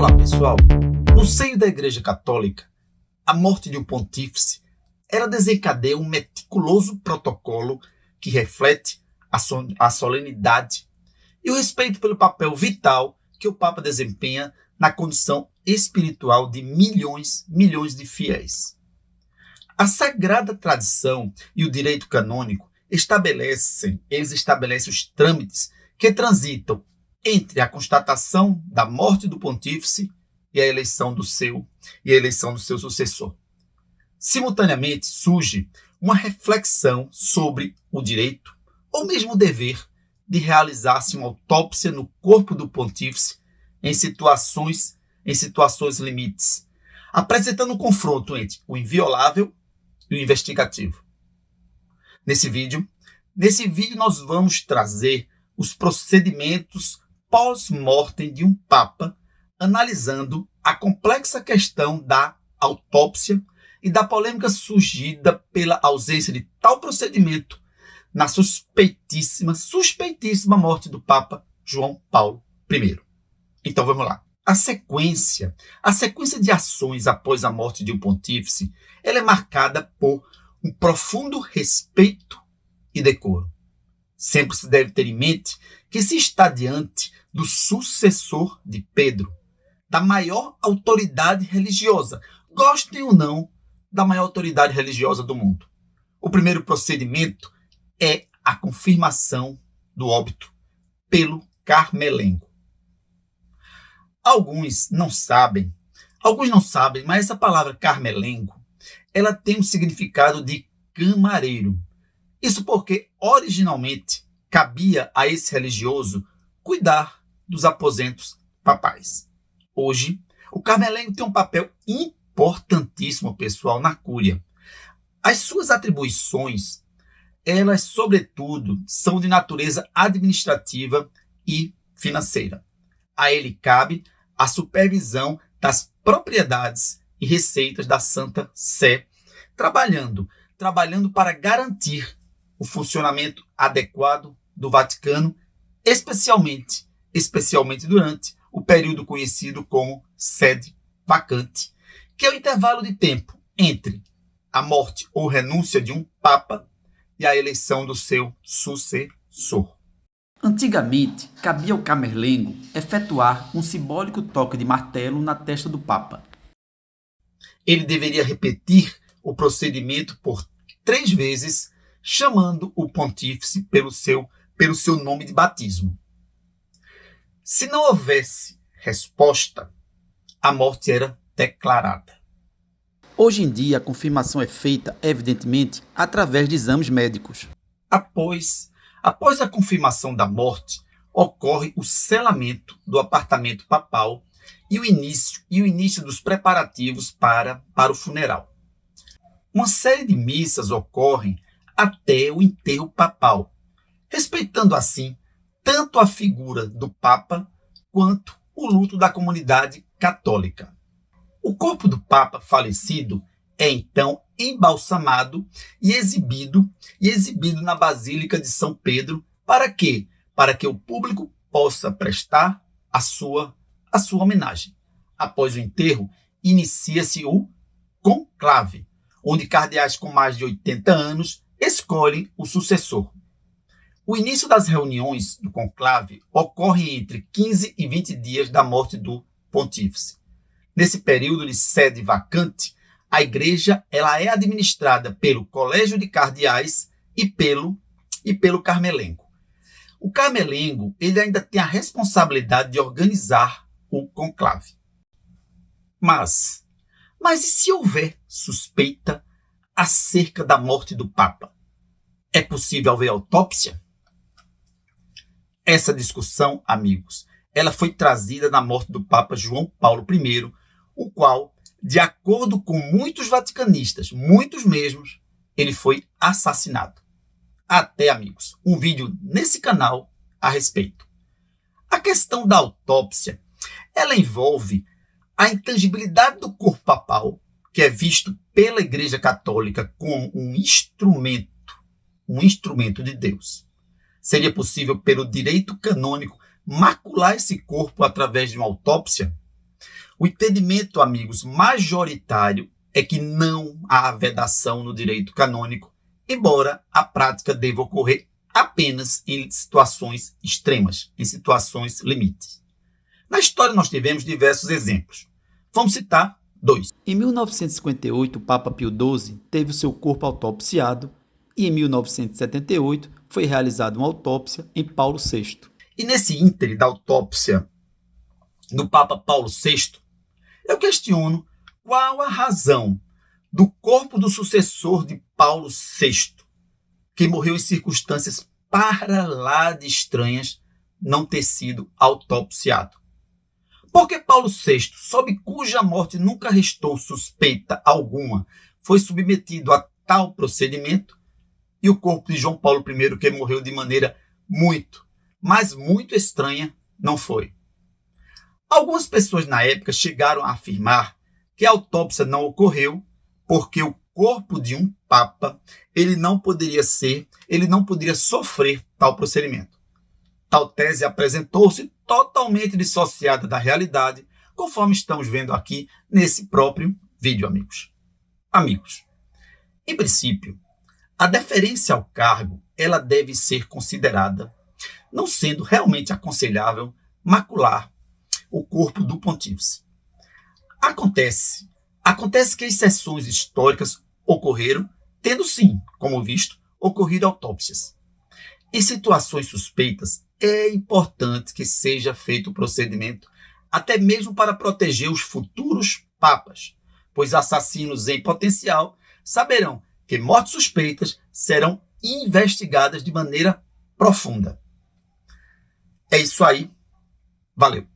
Olá pessoal, no seio da Igreja Católica, a morte de um pontífice ela desencadeia um meticuloso protocolo que reflete a solenidade e o respeito pelo papel vital que o Papa desempenha na condição espiritual de milhões de fiéis. A sagrada tradição e o direito canônico estabelecem os trâmites que transitam entre a constatação da morte do pontífice e a eleição do seu sucessor. Simultaneamente surge uma reflexão sobre o direito ou mesmo o dever de realizar-se uma autópsia no corpo do pontífice em situações limites, apresentando um confronto entre o inviolável e o investigativo. Nesse vídeo nós vamos trazer os procedimentos pós-mortem de um papa, analisando a complexa questão da autópsia e da polêmica surgida pela ausência de tal procedimento na suspeitíssima morte do Papa João Paulo I. Então vamos lá. A sequência de ações após a morte de um pontífice, ela é marcada por um profundo respeito e decoro. Sempre se deve ter em mente que se está diante do sucessor de Pedro, da maior autoridade religiosa, gostem ou não da maior autoridade religiosa do mundo. O primeiro procedimento é a confirmação do óbito pelo Carmelengo. Alguns não sabem, mas essa palavra Carmelengo, ela tem um significado de camareiro. Isso porque, originalmente, cabia a esse religioso cuidar dos aposentos papais. Hoje, o Carmelengo tem um papel importantíssimo, pessoal, na cúria. As suas atribuições, elas, sobretudo, são de natureza administrativa e financeira. A ele cabe a supervisão das propriedades e receitas da Santa Sé, trabalhando para garantir o funcionamento adequado do Vaticano, especialmente durante o período conhecido como sede vacante, que é o intervalo de tempo entre a morte ou renúncia de um papa e a eleição do seu sucessor. Antigamente, cabia ao Camerlengo efetuar um simbólico toque de martelo na testa do papa. Ele deveria repetir o procedimento por 3 vezes, chamando o pontífice pelo seu nome de batismo. Se não houvesse resposta, a morte era declarada. Hoje em dia, a confirmação é feita, evidentemente, através de exames médicos. Após a confirmação da morte, ocorre o selamento do apartamento papal e o início dos preparativos para o funeral. Uma série de missas ocorrem até o enterro papal, respeitando assim tanto a figura do Papa quanto o luto da comunidade católica. O corpo do Papa falecido é então embalsamado e exibido na Basílica de São Pedro. Para quê? Para que o público possa prestar a sua homenagem. Após o enterro, inicia-se o conclave, onde cardeais com mais de 80 anos escolhem o sucessor. O início das reuniões do conclave ocorre entre 15 e 20 dias da morte do pontífice. Nesse período de sede vacante, a igreja ela é administrada pelo Colégio de Cardeais e pelo Carmelengo. O Carmelengo ele ainda tem a responsabilidade de organizar o conclave. Mas e se houver suspeita acerca da morte do Papa? É possível haver autópsia? Essa discussão, amigos, ela foi trazida na morte do Papa João Paulo I, o qual, de acordo com muitos vaticanistas, muitos mesmos, ele foi assassinado. Até, amigos, um vídeo nesse canal a respeito. A questão da autópsia, ela envolve a intangibilidade do corpo papal, que é visto pela Igreja Católica como um instrumento de Deus. Seria possível, pelo direito canônico, macular esse corpo através de uma autópsia? O entendimento, amigos, majoritário é que não há vedação no direito canônico, embora a prática deva ocorrer apenas em situações extremas, em situações limites. Na história nós tivemos diversos exemplos. Vamos citar dois. Em 1958, o Papa Pio XII teve o seu corpo autopsiado e em 1978 foi realizada uma autópsia em Paulo VI. E nesse íntere da autópsia do Papa Paulo VI, eu questiono qual a razão do corpo do sucessor de Paulo VI, que morreu em circunstâncias para lá de estranhas, não ter sido autopsiado. Porque Paulo VI, sob cuja morte nunca restou suspeita alguma, foi submetido a tal procedimento, e o corpo de João Paulo I, que morreu de maneira muito, mas muito estranha, não foi. Algumas pessoas na época chegaram a afirmar que a autópsia não ocorreu porque o corpo de um papa ele não poderia sofrer tal procedimento. Tal tese apresentou-se totalmente dissociada da realidade, conforme estamos vendo aqui nesse próprio vídeo, amigos. Em princípio, a deferência ao cargo ela deve ser considerada, não sendo realmente aconselhável macular o corpo do pontífice. Acontece que exceções históricas ocorreram, tendo sim, como visto, ocorrido autópsias. Em situações suspeitas, é importante que seja feito o procedimento, até mesmo para proteger os futuros papas, pois assassinos em potencial saberão que mortes suspeitas serão investigadas de maneira profunda. É isso aí. Valeu!